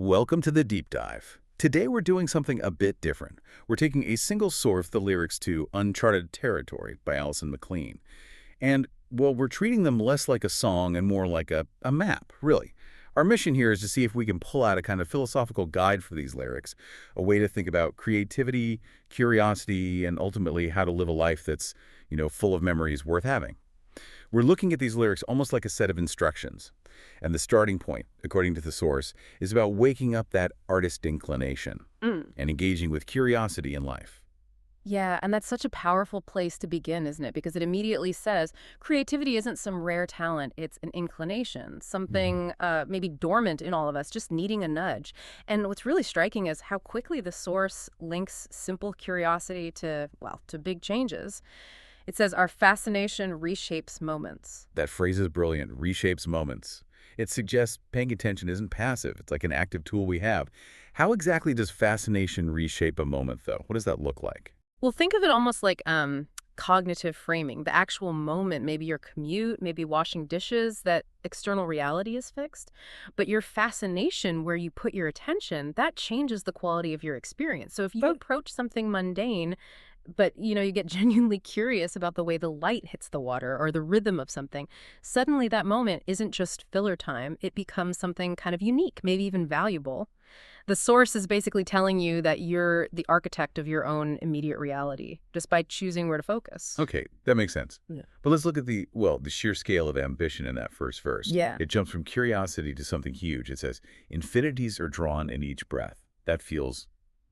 Welcome to the deep dive. Today we're doing something a bit different. We're taking a single source of the lyrics to Uncharted Territory by Alison McLean. And, well, we're treating them less like a song and more like a map, really. Our mission here is to see if we can pull out a kind of philosophical guide for these lyrics, a way to think about creativity, curiosity, and ultimately how to live a life that's, full of memories worth having. We're looking at these lyrics almost like a set of instructions. And the starting point, according to the source, is about waking up that artist inclination and engaging with curiosity in life. Yeah, and that's such a powerful place to begin, isn't it? Because it immediately says creativity isn't some rare talent, it's an inclination, something maybe dormant in all of us, just needing a nudge. And what's really striking is how quickly the source links simple curiosity to big changes. It says our fascination reshapes moments. That phrase is brilliant, reshapes moments. It suggests paying attention isn't passive. It's like an active tool we have. How exactly does fascination reshape a moment, though? What does that look like? Well, think of it almost like cognitive framing. The actual moment, maybe your commute, maybe washing dishes, that external reality is fixed. But your fascination, where you put your attention, that changes the quality of your experience. So if you approach something mundane, but, you get genuinely curious about the way the light hits the water or the rhythm of something, suddenly that moment isn't just filler time. It becomes something kind of unique, maybe even valuable. The source is basically telling you that you're the architect of your own immediate reality, just by choosing where to focus. Okay, that makes sense. Yeah. But let's look at the sheer scale of ambition in that first verse. Yeah. It jumps from curiosity to something huge. It says, infinities are drawn in each breath. That feels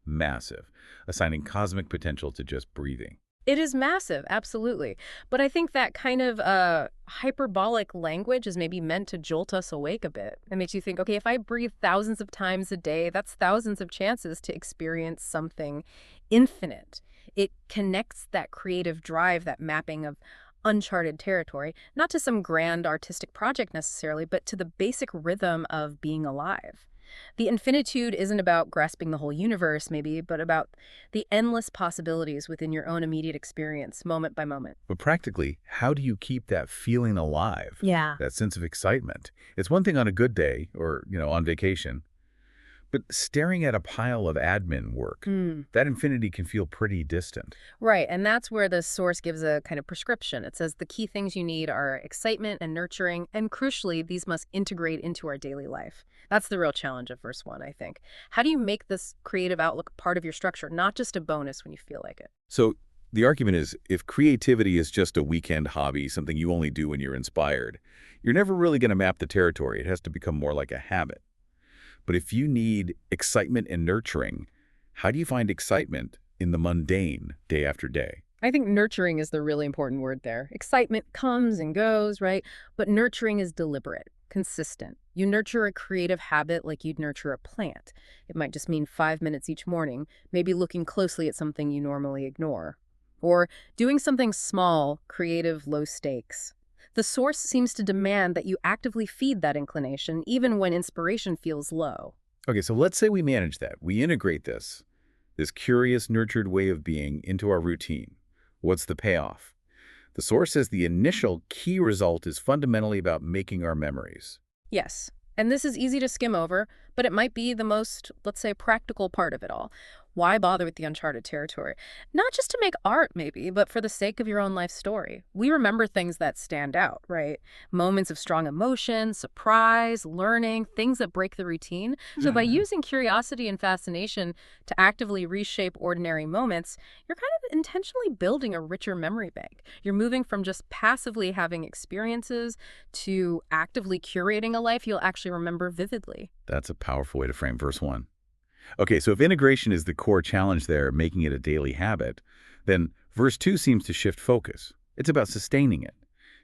massive, assigning cosmic potential to just breathing. It is massive, absolutely. But I think that kind of hyperbolic language is maybe meant to jolt us awake a bit. It makes you think, okay, if I breathe thousands of times a day, that's thousands of chances to experience something infinite. It connects that creative drive, that mapping of uncharted territory, not to some grand artistic project necessarily, but to the basic rhythm of being alive. The infinitude isn't about grasping the whole universe, maybe, but about the endless possibilities within your own immediate experience, moment by moment. But practically, how do you keep that feeling alive? Yeah. That sense of excitement? It's one thing on a good day or, on vacation, but staring at a pile of admin work, that infinity can feel pretty distant. Right, and that's where the source gives a kind of prescription. It says the key things you need are excitement and nurturing, and crucially, these must integrate into our daily life. That's the real challenge of verse 1, I think. How do you make this creative outlook part of your structure, not just a bonus when you feel like it? So the argument is, if creativity is just a weekend hobby, something you only do when you're inspired, you're never really going to map the territory. It has to become more like a habit. But if you need excitement and nurturing, how do you find excitement in the mundane day after day? I think nurturing is the really important word there. Excitement comes and goes, right? But nurturing is deliberate, consistent. You nurture a creative habit like you'd nurture a plant. It might just mean 5 minutes each morning, maybe looking closely at something you normally ignore. Or doing something small, creative, low stakes. The source seems to demand that you actively feed that inclination, even when inspiration feels low. Okay, so let's say we manage that. We integrate this curious, nurtured way of being into our routine. What's the payoff? The source says the initial key result is fundamentally about making our memories. Yes, and this is easy to skim over, but it might be the most, let's say, practical part of it all. Why bother with the uncharted territory? Not just to make art, maybe, but for the sake of your own life story. We remember things that stand out, right? Moments of strong emotion, surprise, learning, things that break the routine. So by using curiosity and fascination to actively reshape ordinary moments, you're kind of intentionally building a richer memory bank. You're moving from just passively having experiences to actively curating a life you'll actually remember vividly. That's a powerful way to frame verse 1. Okay, so if integration is the core challenge there, making it a daily habit, then verse 2 seems to shift focus. It's about sustaining it,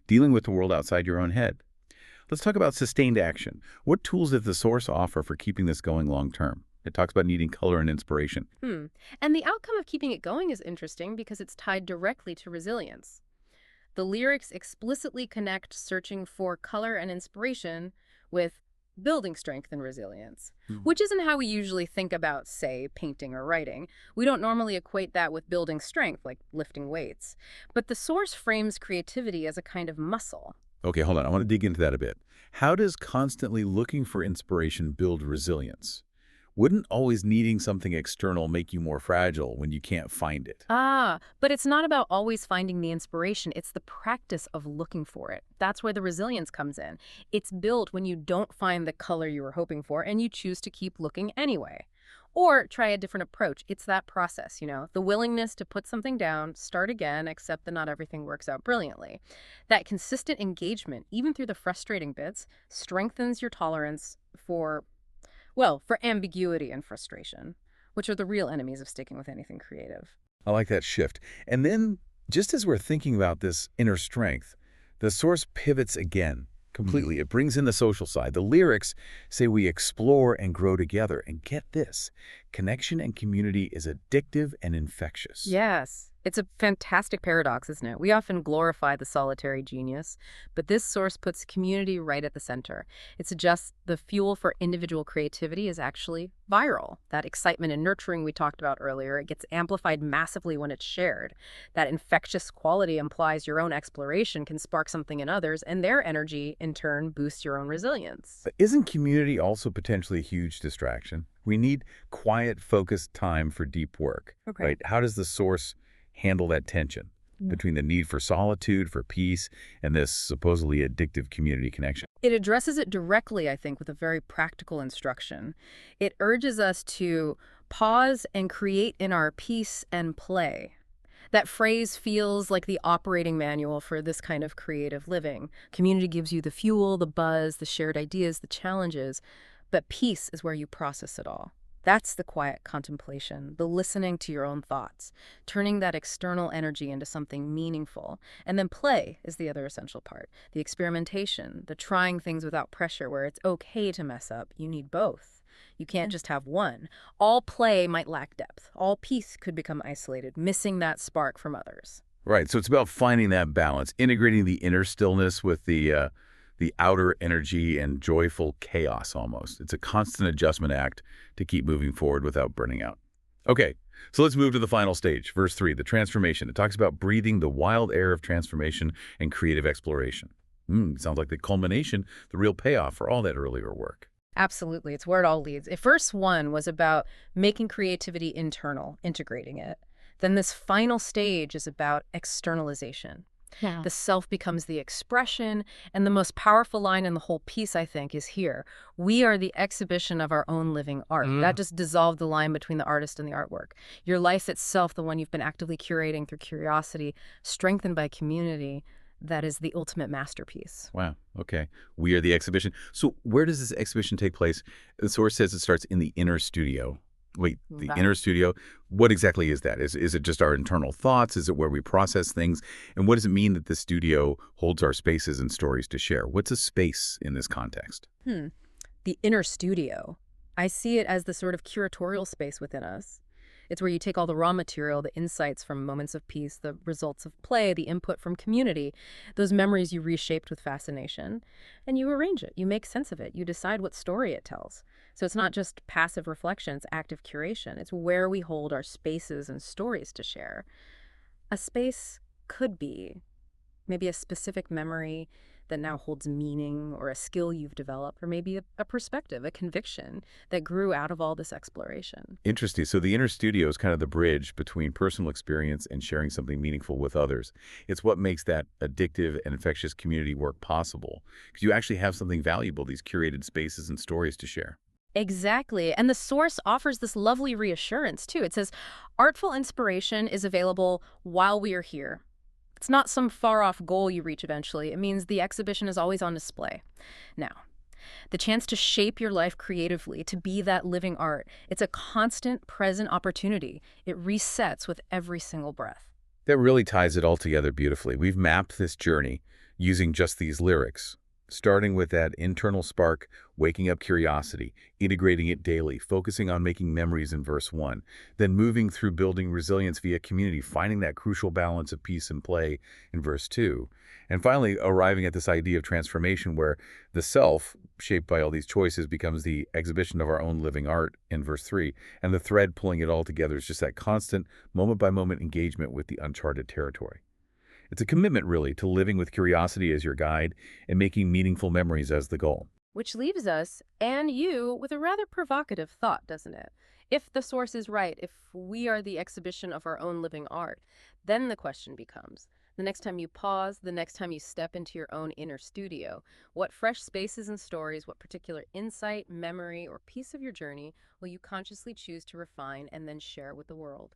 dealing with the world outside your own head. Let's talk about sustained action. What tools does the source offer for keeping this going long term? It talks about needing color and inspiration. And the outcome of keeping it going is interesting because it's tied directly to resilience. The lyrics explicitly connect searching for color and inspiration with building strength and resilience, which isn't how we usually think about, say, painting or writing. We don't normally equate that with building strength, like lifting weights. But the source frames creativity as a kind of muscle. Okay, hold on. I want to dig into that a bit. How does constantly looking for inspiration build resilience? Wouldn't always needing something external make you more fragile when you can't find it? But it's not about always finding the inspiration. It's the practice of looking for it. That's where the resilience comes in. It's built when you don't find the color you were hoping for and you choose to keep looking anyway. Or try a different approach. It's that process, the willingness to put something down, start again, accept that not everything works out brilliantly. That consistent engagement, even through the frustrating bits, strengthens your tolerance for ambiguity and frustration, which are the real enemies of sticking with anything creative. I like that shift. And then, just as we're thinking about this inner strength, the source pivots again completely. It brings in the social side. The lyrics say we explore and grow together. And get this, connection and community is addictive and infectious. Yes. It's a fantastic paradox, isn't it? We often glorify the solitary genius, but this source puts community right at the center. It suggests the fuel for individual creativity is actually viral. That excitement and nurturing we talked about earlier, it gets amplified massively when it's shared. That infectious quality implies your own exploration can spark something in others, and their energy, in turn, boosts your own resilience. But isn't community also potentially a huge distraction? We need quiet, focused time for deep work, Okay. right? How does the source handle that tension between the need for solitude, for peace, and this supposedly addictive community connection? It addresses it directly, I think, with a very practical instruction. It urges us to pause and create in our peace and play. That phrase feels like the operating manual for this kind of creative living. Community gives you the fuel, the buzz, the shared ideas, the challenges, but peace is where you process it all. That's the quiet contemplation, the listening to your own thoughts, turning that external energy into something meaningful. And then play is the other essential part. The experimentation, the trying things without pressure where it's okay to mess up. You need both. You can't just have one. All play might lack depth. All peace could become isolated, missing that spark from others. Right, so it's about finding that balance, integrating the inner stillness with the outer energy and joyful chaos almost. It's a constant adjustment act to keep moving forward without burning out. Okay, so let's move to the final stage, verse 3, the transformation. It talks about breathing the wild air of transformation and creative exploration. Sounds like the culmination, the real payoff for all that earlier work. Absolutely. It's where it all leads. If verse 1 was about making creativity internal, integrating it, then this final stage is about externalization. Yeah. The self becomes the expression, and the most powerful line in the whole piece, I think, is here. We are the exhibition of our own living art. That just dissolved the line between the artist and the artwork. Your life itself, the one you've been actively curating through curiosity, strengthened by community, that is the ultimate masterpiece. Wow, okay. We are the exhibition. So where does this exhibition take place? The source says it starts in the inner studio. Wait, the inner studio? What exactly is that? Is it just our internal thoughts? Is it where we process things? And what does it mean that the studio holds our spaces and stories to share? What's a space in this context? The inner studio. I see it as the sort of curatorial space within us. It's where you take all the raw material, the insights from moments of peace, the results of play, the input from community, those memories you reshaped with fascination, and you arrange it. You make sense of it. You decide what story it tells. So it's not just passive reflection, it's active curation. It's where we hold our spaces and stories to share. A space could be maybe a specific memory that now holds meaning, or a skill you've developed, or maybe a perspective, a conviction that grew out of all this exploration. Interesting. So the inner studio is kind of the bridge between personal experience and sharing something meaningful with others. It's what makes that addictive and infectious community work possible, because you actually have something valuable, these curated spaces and stories to share. Exactly. And the source offers this lovely reassurance, too. It says, artful inspiration is available while we are here. It's not some far-off goal you reach eventually. It means the exhibition is always on display. Now, the chance to shape your life creatively, to be that living art, it's a constant, present opportunity. It resets with every single breath. That really ties it all together beautifully. We've mapped this journey using just these lyrics, starting with that internal spark, waking up curiosity, integrating it daily, focusing on making memories in verse 1, then moving through building resilience via community, finding that crucial balance of peace and play in verse 2, and finally arriving at this idea of transformation where the self, shaped by all these choices, becomes the exhibition of our own living art in verse 3, and the thread pulling it all together is just that constant, moment-by-moment engagement with the uncharted territory. It's a commitment, really, to living with curiosity as your guide and making meaningful memories as the goal. Which leaves us and you with a rather provocative thought, doesn't it? If the source is right, if we are the exhibition of our own living art, then the question becomes, the next time you pause, the next time you step into your own inner studio, what fresh spaces and stories, what particular insight, memory, or piece of your journey will you consciously choose to refine and then share with the world?